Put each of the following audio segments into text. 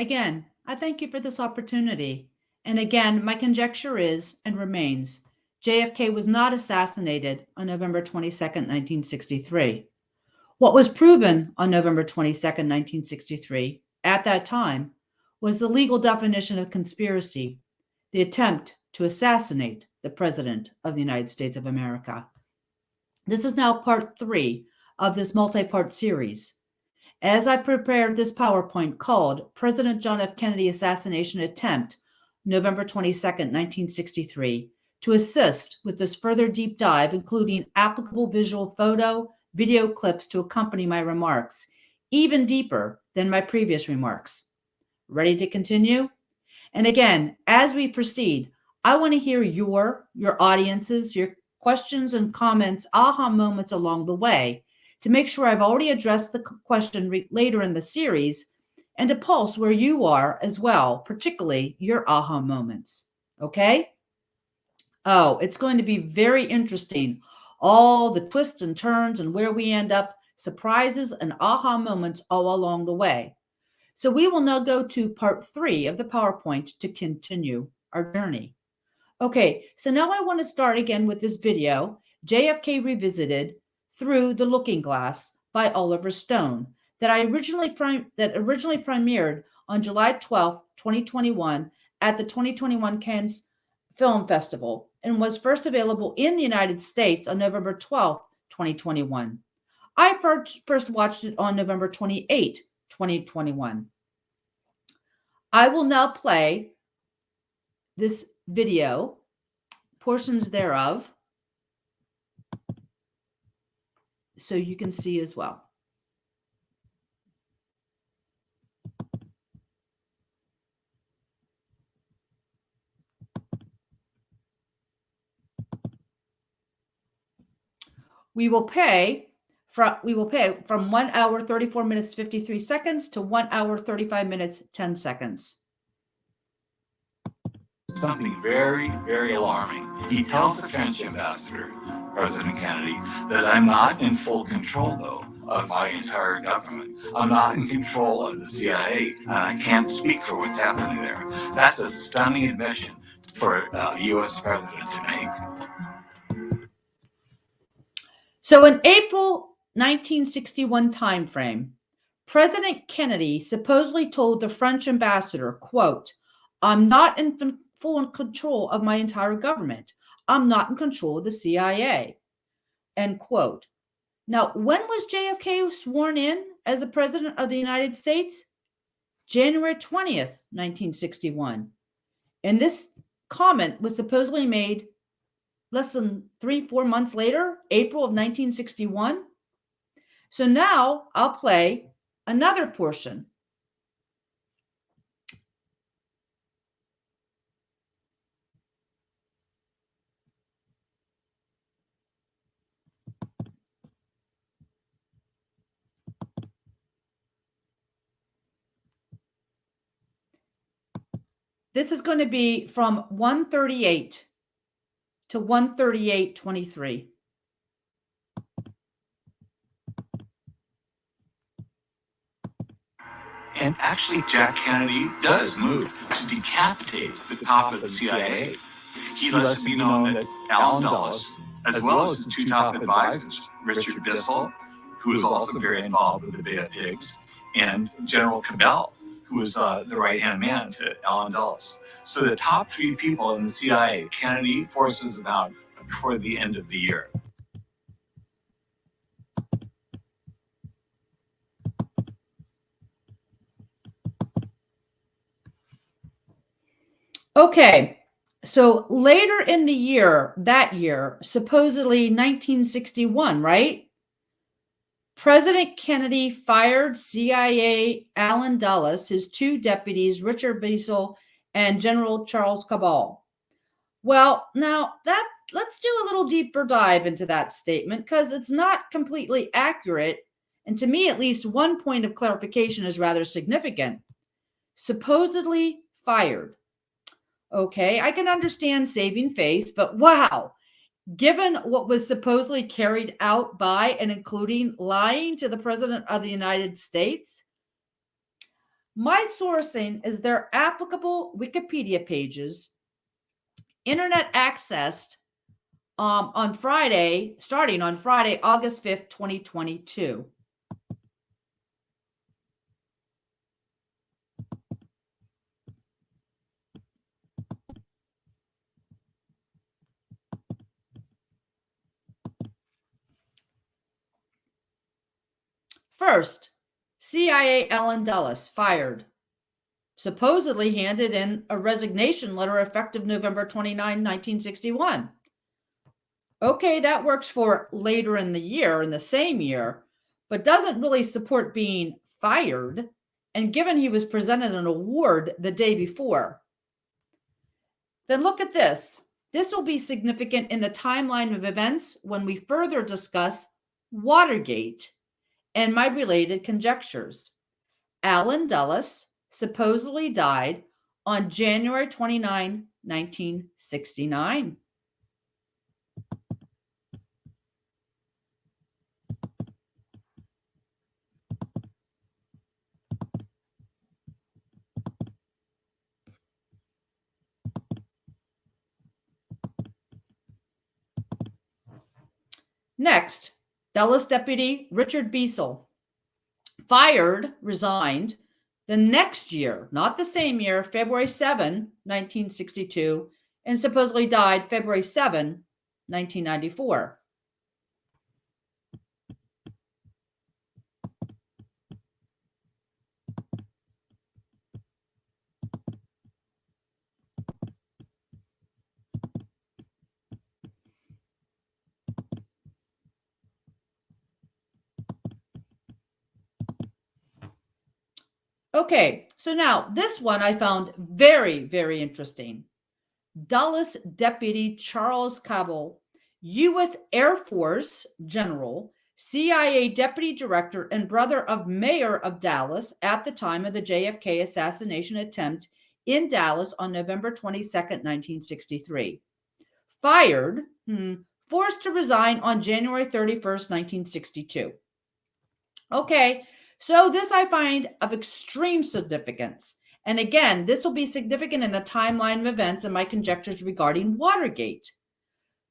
Again, I thank you for this opportunity. And again, my conjecture is and remains JFK was not assassinated on November 22nd, 1963. What was proven on November 22nd, 1963, at that time, was the legal definition of conspiracy, the attempt to assassinate the President of the United States of America. This is now part 3 of this multi-part series. As I prepared this PowerPoint called President John F. Kennedy Assassination Attempt, November 22nd, 1963, to assist with this further deep dive, including applicable visual photo, video clips to accompany my remarks, even deeper than my previous remarks. Ready to continue? And again, as we proceed, I want to hear your audiences, your questions and comments, aha moments along the way, to make sure I've already addressed the question later in the series, and to pulse where you are as well, particularly your aha moments. Okay? Oh, it's going to be very interesting. All the twists and turns and where we end up, surprises and aha moments all along the way. So we will now go to part 3 of the PowerPoint to continue our journey. Okay, so now I want to start again with this video, JFK Revisited Through the Looking Glass by Oliver Stone, that originally premiered on July 12th, 2021 at the 2021 Cannes Film Festival and was first available in the United States on November 12th, 2021. I first watched it on November 28th, 2021. I will now play this video, portions thereof, so you can see as well. We will pay from 1 hour 34 minutes 53 seconds to 1 hour 35 minutes 10 seconds. Something very, very alarming. He tells the French ambassador, President Kennedy, that I'm not in full control, though, of my entire government. I'm not in control of the CIA, and I can't speak for what's happening there. That's a stunning admission for a U.S. president to make. So in April 1961 timeframe, President Kennedy supposedly told the French ambassador, quote, I'm not in full control of my entire government. I'm not in control of the CIA, end quote. Now, when was JFK sworn in as the President of the United States? January 20th, 1961. And this comment was supposedly made less than 3-4 months later, April of 1961. So now I'll play another portion. This is going to be from 138 to 138:23. And actually, Jack Kennedy does move to decapitate the top of the CIA. He lets it be known that Allen Dulles, as well as the two top advisors, Richard Bissell, who was also very involved with the Bay of Pigs, and General Cabell, who was the right-hand man to Allen Dulles. So the top 3 people in the CIA, Kennedy forces about before the end of the year. Okay, so later in the year, that year, supposedly 1961, right? President Kennedy fired CIA Allen Dulles, his 2 deputies, Richard Bissell and General Charles Cabell. Well, now let's do a little deeper dive into that statement because it's not completely accurate. And to me, at least one point of clarification is rather significant. Supposedly fired. Okay, I can understand saving face, but wow, given what was supposedly carried out by and including lying to the President of the United States, My sourcing is their applicable Wikipedia pages, internet accessed on Friday, starting on Friday, August 5th, 2022. First, CIA Allen Dulles fired, supposedly handed in a resignation letter effective November 29, 1961. Okay, that works for later in the year, in the same year, but doesn't really support being fired, and given he was presented an award the day before. Then look at this. This will be significant in the timeline of events when we further discuss Watergate and my related conjectures. Allen Dulles supposedly died on January 29, 1969. Next, Dulles deputy Richard Bissell resigned the next year, not the same year, February 7, 1962, and supposedly died February 7, 1994. Okay, so now this one I found very, very interesting. Dulles Deputy Charles Cabell, U.S. Air Force General, CIA Deputy Director, and brother of Mayor of Dallas at the time of the JFK assassination attempt in Dallas on November 22nd, 1963. Fired, forced to resign on January 31st, 1962. Okay, so this I find of extreme significance. And again, this will be significant in the timeline of events and my conjectures regarding Watergate.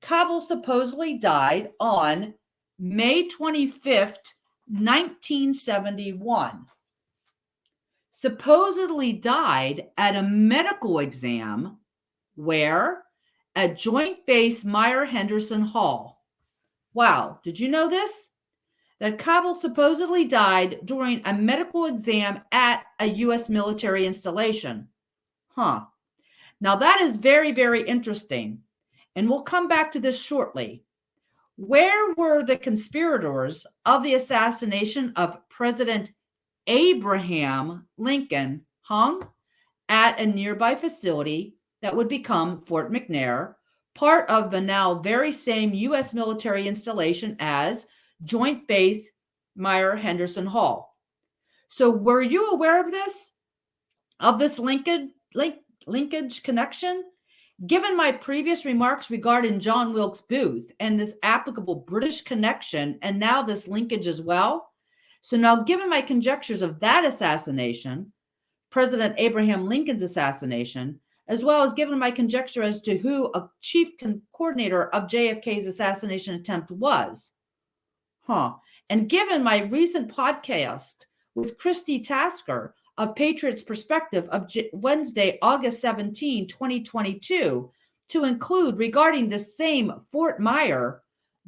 Cabell supposedly died on May 25th, 1971. Supposedly died at a medical exam where? At Joint Base Myer-Henderson Hall. Wow, did you know this? That Cabell supposedly died during a medical exam at a U.S. military installation. Now that is very, very interesting. And we'll come back to this shortly. Where were the conspirators of the assassination of President Abraham Lincoln hung? At a nearby facility that would become Fort McNair, part of the now very same U.S. military installation as Joint Base Myer-Henderson Hall. So were you aware of this? Of this linkage connection? Given my previous remarks regarding John Wilkes Booth and this applicable British connection, and now this linkage as well. So now, given my conjectures of that assassination, President Abraham Lincoln's assassination, as well as given my conjecture as to who a chief coordinator of JFK's assassination attempt was. And given my recent podcast with Christy Tasker of Patriots Perspective of Wednesday, August 17, 2022, to include regarding the same Fort Myer,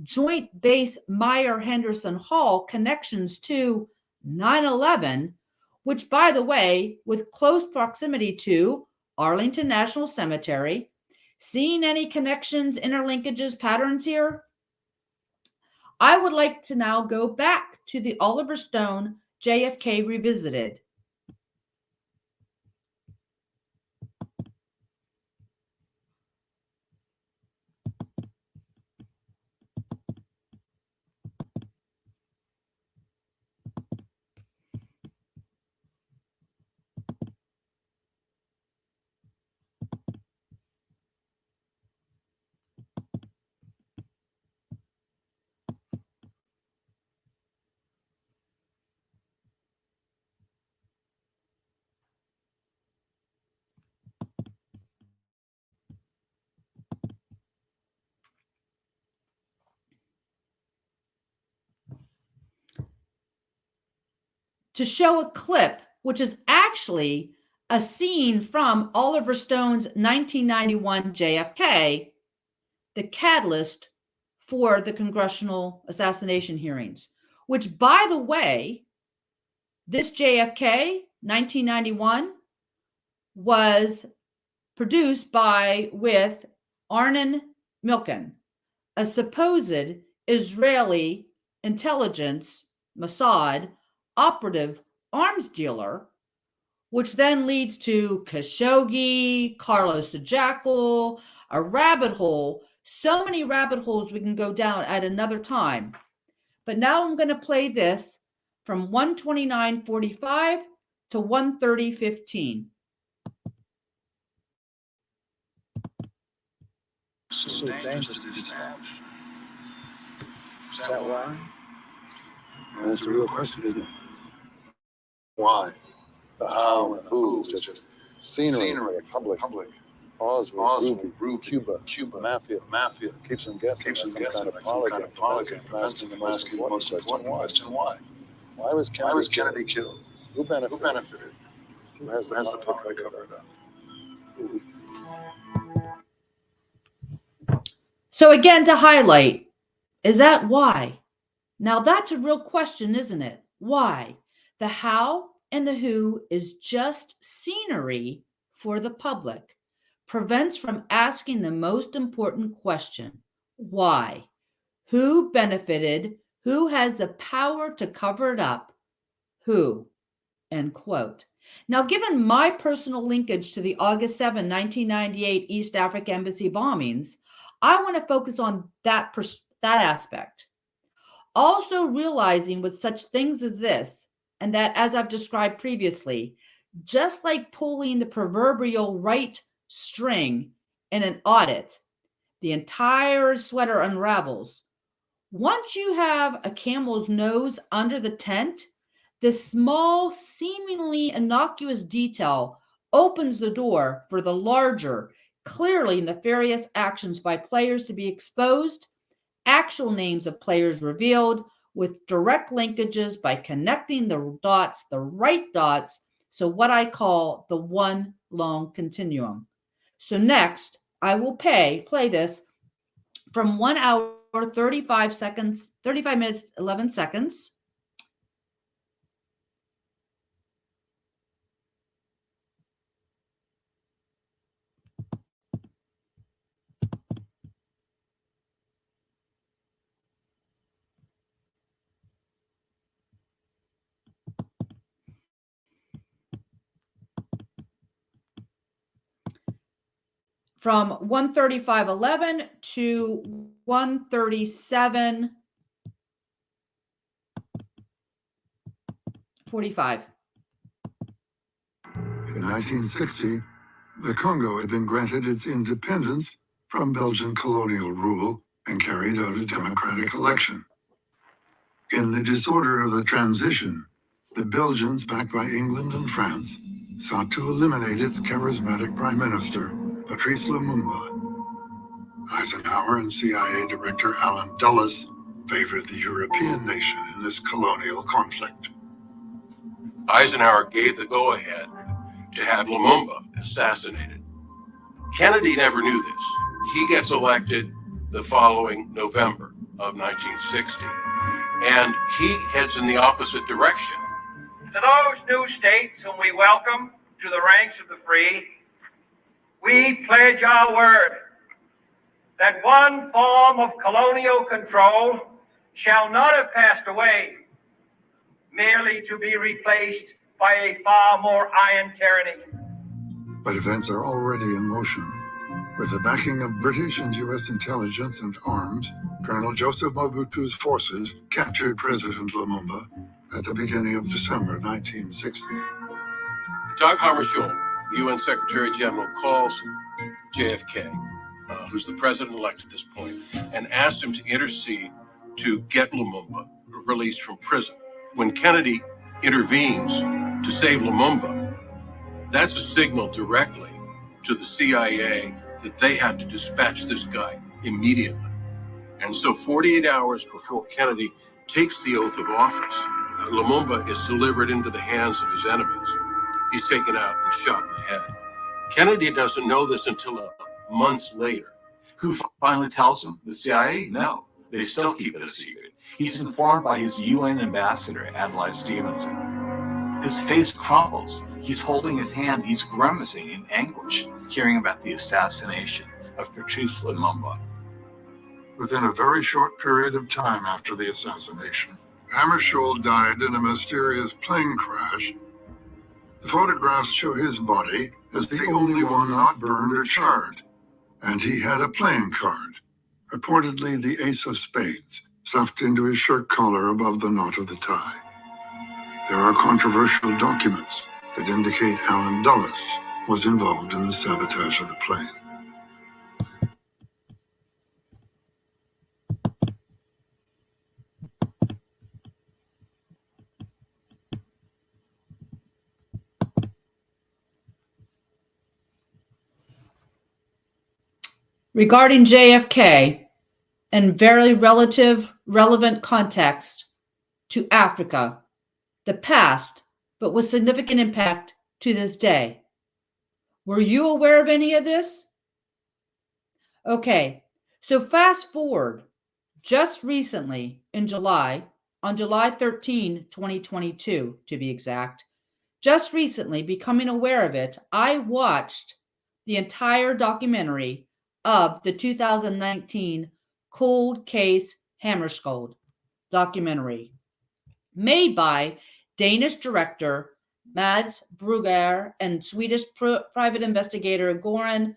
Joint Base Myer-Henderson Hall connections to 9/11, which, by the way, with close proximity to Arlington National Cemetery, seeing any connections, interlinkages, patterns here? I would like to now go back to the Oliver Stone JFK Revisited. to show a clip, which is actually a scene from Oliver Stone's 1991 JFK, the catalyst for the congressional assassination hearings, which, by the way, this JFK 1991 was produced with Arnon Milchan, a supposed Israeli intelligence Mossad operative arms dealer, which then leads to Khashoggi, Carlos the Jackal, a rabbit hole. So many rabbit holes we can go down at another time. But now I'm going to play this from 129:45 to 130:15. So dangerous to be established. Is that why? That's a real question, isn't it? Why? The how and who is just scenery for the public. Oswald, Ruby, Cuba, Mafia, keeps them guessing. Kind of politics, asking the most important question: why? Why was Kennedy killed? Who benefited? Who has the power to cover it up? So again, to highlight, is that why? Now that's a real question, isn't it? Why? The how and the who is just scenery for the public, prevents from asking the most important question: why? Who benefited? Who has the power to cover it up? Who? End quote. Now, given my personal linkage to the August 7, 1998 East Africa Embassy bombings, I want to focus on that aspect. Also realizing with such things as this, and that as I've described previously, just like pulling the proverbial right string in an audit, the entire sweater unravels. Once you have a camel's nose under the tent, this small, seemingly innocuous detail opens the door for the larger, clearly nefarious actions by players to be exposed, actual names of players revealed, with direct linkages by connecting the right dots, so what I call the one long continuum. So next, I will play this from 1 hour, 35 minutes, 11 seconds. From 135:11 to 137:45. In 1960, the Congo had been granted its independence from Belgian colonial rule and carried out a democratic election. In the disorder of the transition, the Belgians, backed by England and France, sought to eliminate its charismatic prime minister, Patrice Lumumba. Eisenhower and CIA Director Allen Dulles favored the European nation in this colonial conflict. Eisenhower gave the go-ahead to have Lumumba assassinated. Kennedy never knew this. He gets elected the following November of 1960, and he heads in the opposite direction. To those new states whom we welcome to the ranks of the free, we pledge our word that one form of colonial control shall not have passed away, merely to be replaced by a far more iron tyranny. But events are already in motion. With the backing of British and U.S. intelligence and arms, Colonel Joseph Mobutu's forces captured President Lumumba at the beginning of December 1960. Dag Hammarskjöld, the UN Secretary General, calls JFK, who's the president-elect at this point, and asks him to intercede to get Lumumba released from prison. When Kennedy intervenes to save Lumumba, that's a signal directly to the CIA that they have to dispatch this guy immediately. And so 48 hours before Kennedy takes the oath of office, Lumumba is delivered into the hands of his enemies. He's taken out and shot in the head. Kennedy doesn't know this until months later. Who finally tells him? The CIA? No, they still keep it a secret. He's informed by his UN ambassador, Adlai Stevenson. His face crumples. He's holding his hand. He's grimacing in anguish, hearing about the assassination of Patrice Lumumba. Within a very short period of time after the assassination, Hammarskjöld died in a mysterious plane crash. The photographs show his body as the only one not burned or charred, and he had a playing card, reportedly the ace of spades, stuffed into his shirt collar above the knot of the tie. There are controversial documents that indicate Alan Dulles was involved in the sabotage of the plane. Regarding JFK, and very relevant context to Africa, the past, but with significant impact to this day. Were you aware of any of this? Okay, so fast forward just recently in July, on July 13, 2022, to be exact, just recently becoming aware of it, I watched the entire documentary of the 2019 Cold Case Hammarskjöld documentary, made by Danish director Mads Brugger and Swedish private investigator Goran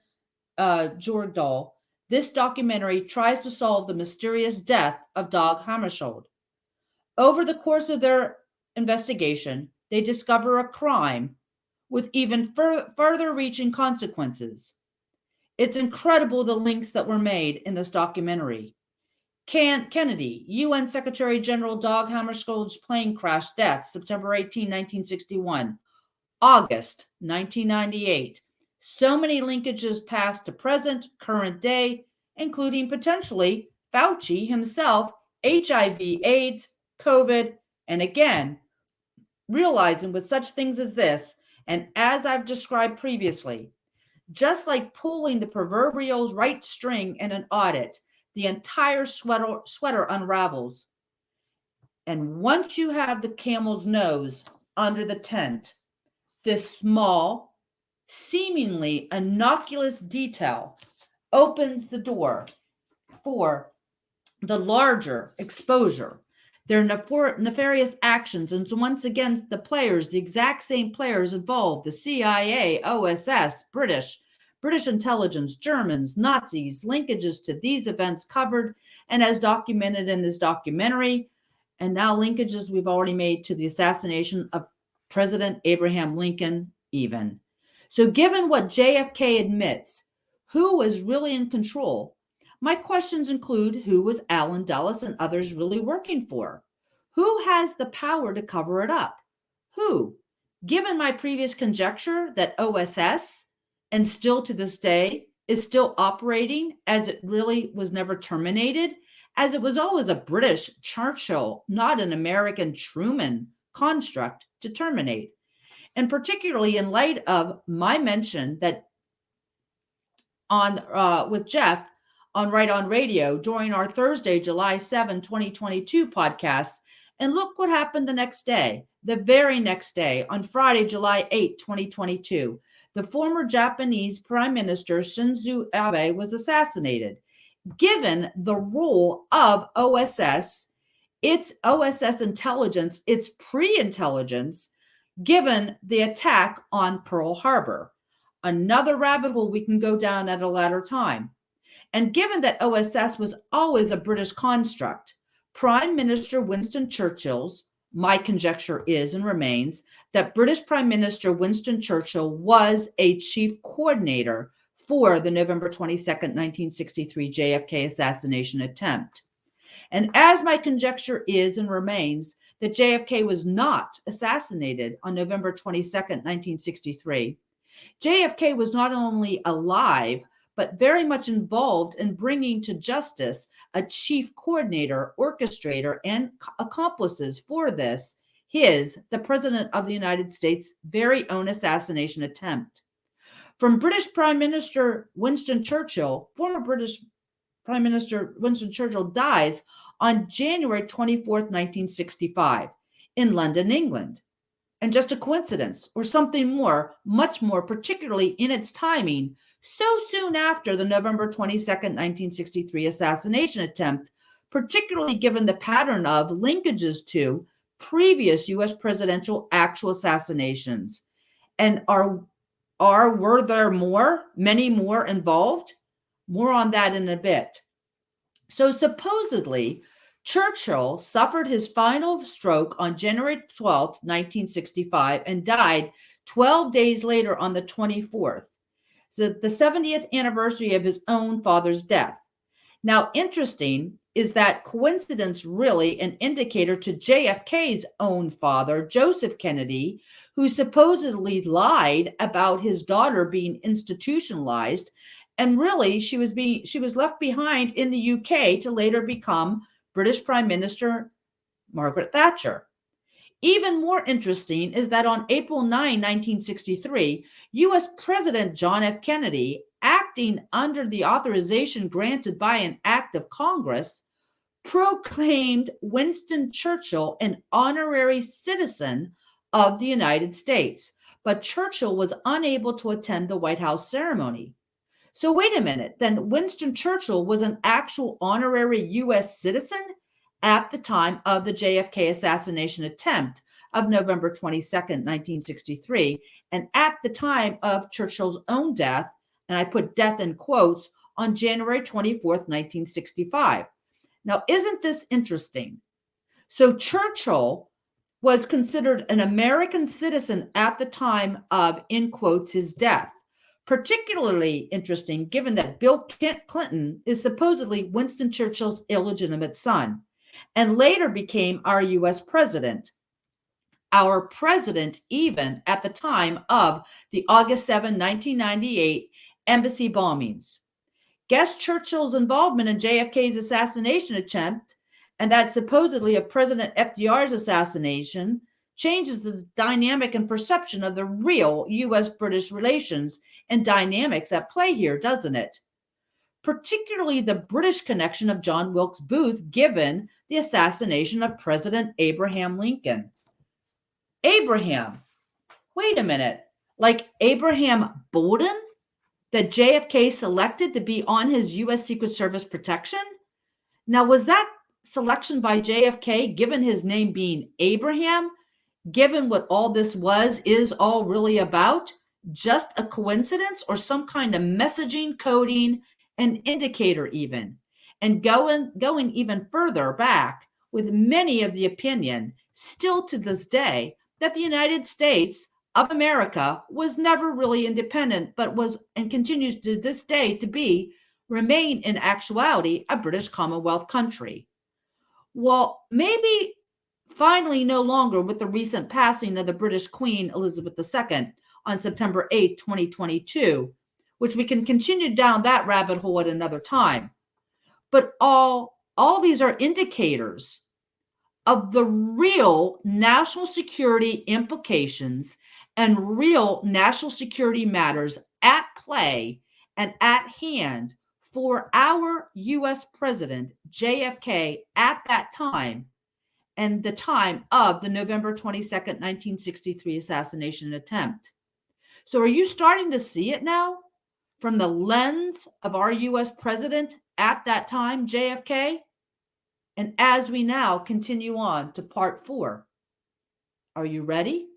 Jordahl. This documentary tries to solve the mysterious death of Dag Hammarskjöld. Over the course of their investigation, they discover a crime with even further reaching consequences. It's incredible the links that were made in this documentary. Kennedy, UN Secretary General Dag Hammarskjöld's plane crash death, September 18, 1961, August 1998. So many linkages past to present, current day, including potentially Fauci himself, HIV, AIDS, COVID, and again, realizing with such things as this, and as I've described previously, just like pulling the proverbial right string in an audit, the entire sweater unravels. And once you have the camel's nose under the tent, this small, seemingly innocuous detail opens the door for the larger exposure, their nefarious actions, and once again, the players, the exact same players involved, the CIA, OSS, British intelligence, Germans, Nazis, linkages to these events covered and as documented in this documentary, and now linkages we've already made to the assassination of President Abraham Lincoln even. So given what JFK admits, who was really in control? My questions include who was Alan Dulles and others really working for? Who has the power to cover it up? Who? Given my previous conjecture that OSS, and still to this day, is still operating as it really was never terminated, as it was always a British Churchill, not an American Truman construct to terminate. And particularly in light of my mention that with Jeff on Right On Radio during our Thursday, July 7, 2022 podcast. And look what happened the next day, the very next day, on Friday, July 8, 2022. The former Japanese Prime Minister Shinzo Abe was assassinated. Given the role of OSS, its OSS intelligence, its pre-intelligence, given the attack on Pearl Harbor. Another rabbit hole we can go down at a later time. And given that OSS was always a British construct, Prime Minister Winston Churchill's, my conjecture is and remains, that British Prime Minister Winston Churchill was a chief coordinator for the November 22nd, 1963 JFK assassination attempt. And as my conjecture is and remains, that JFK was not assassinated on November 22nd, 1963, JFK was not only alive, but very much involved in bringing to justice a chief coordinator, orchestrator, and accomplices for this. the President of the United States' very own assassination attempt. From British Prime Minister Winston Churchill, former British Prime Minister Winston Churchill dies on January 24th, 1965, in London, England. And just a coincidence, or something more, much more, particularly in its timing, so soon after the November 22nd, 1963 assassination attempt, particularly given the pattern of linkages to previous U.S. presidential actual assassinations. And were there many more involved? More on that in a bit. So supposedly, Churchill suffered his final stroke on January 12, 1965, and died 12 days later on the 24th, so the 70th anniversary of his own father's death. Now, interesting is that coincidence really an indicator to JFK's own father, Joseph Kennedy, who supposedly lied about his daughter being institutionalized, and really she was left behind in the UK to later become British Prime Minister Margaret Thatcher. Even more interesting is that on April 9, 1963, U.S. President John F. Kennedy, acting under the authorization granted by an act of Congress, proclaimed Winston Churchill an honorary citizen of the United States, but Churchill was unable to attend the White House ceremony. So wait a minute, then Winston Churchill was an actual honorary U.S. citizen at the time of the JFK assassination attempt of November 22nd, 1963, and at the time of Churchill's own death, and I put death in quotes, on January 24th, 1965. Now, isn't this interesting? So Churchill was considered an American citizen at the time of, in quotes, his death. Particularly interesting given that Bill Clinton is supposedly Winston Churchill's illegitimate son and later became our U.S. president. Our president, even at the time of the August 7, 1998 embassy bombings. Guess Churchill's involvement in JFK's assassination attempt, and that supposedly of President FDR's assassination, changes the dynamic and perception of the real U.S.-British relations and dynamics at play here, doesn't it? Particularly the British connection of John Wilkes Booth, given the assassination of President Abraham Lincoln. Abraham, wait a minute, like Abraham Bowden, that JFK selected to be on his U.S. Secret Service protection? Now, was that selection by JFK, given his name being Abraham, given what all this is all really about, just a coincidence or some kind of messaging, coding, an indicator even? And going even further back, with many of the opinion, still to this day, that the United States of America was never really independent, but was and continues to this day to remain in actuality a British Commonwealth country. Well, maybe finally no longer with the recent passing of the British Queen Elizabeth II on September 8, 2022, which we can continue down that rabbit hole at another time. But all these are indicators of the real national security implications and real national security matters at play and at hand for our U.S. President JFK at that time and the time of the November 22nd, 1963 assassination attempt. So are you starting to see it now from the lens of our U.S. President at that time, JFK? And as we now continue on to part 4, are you ready?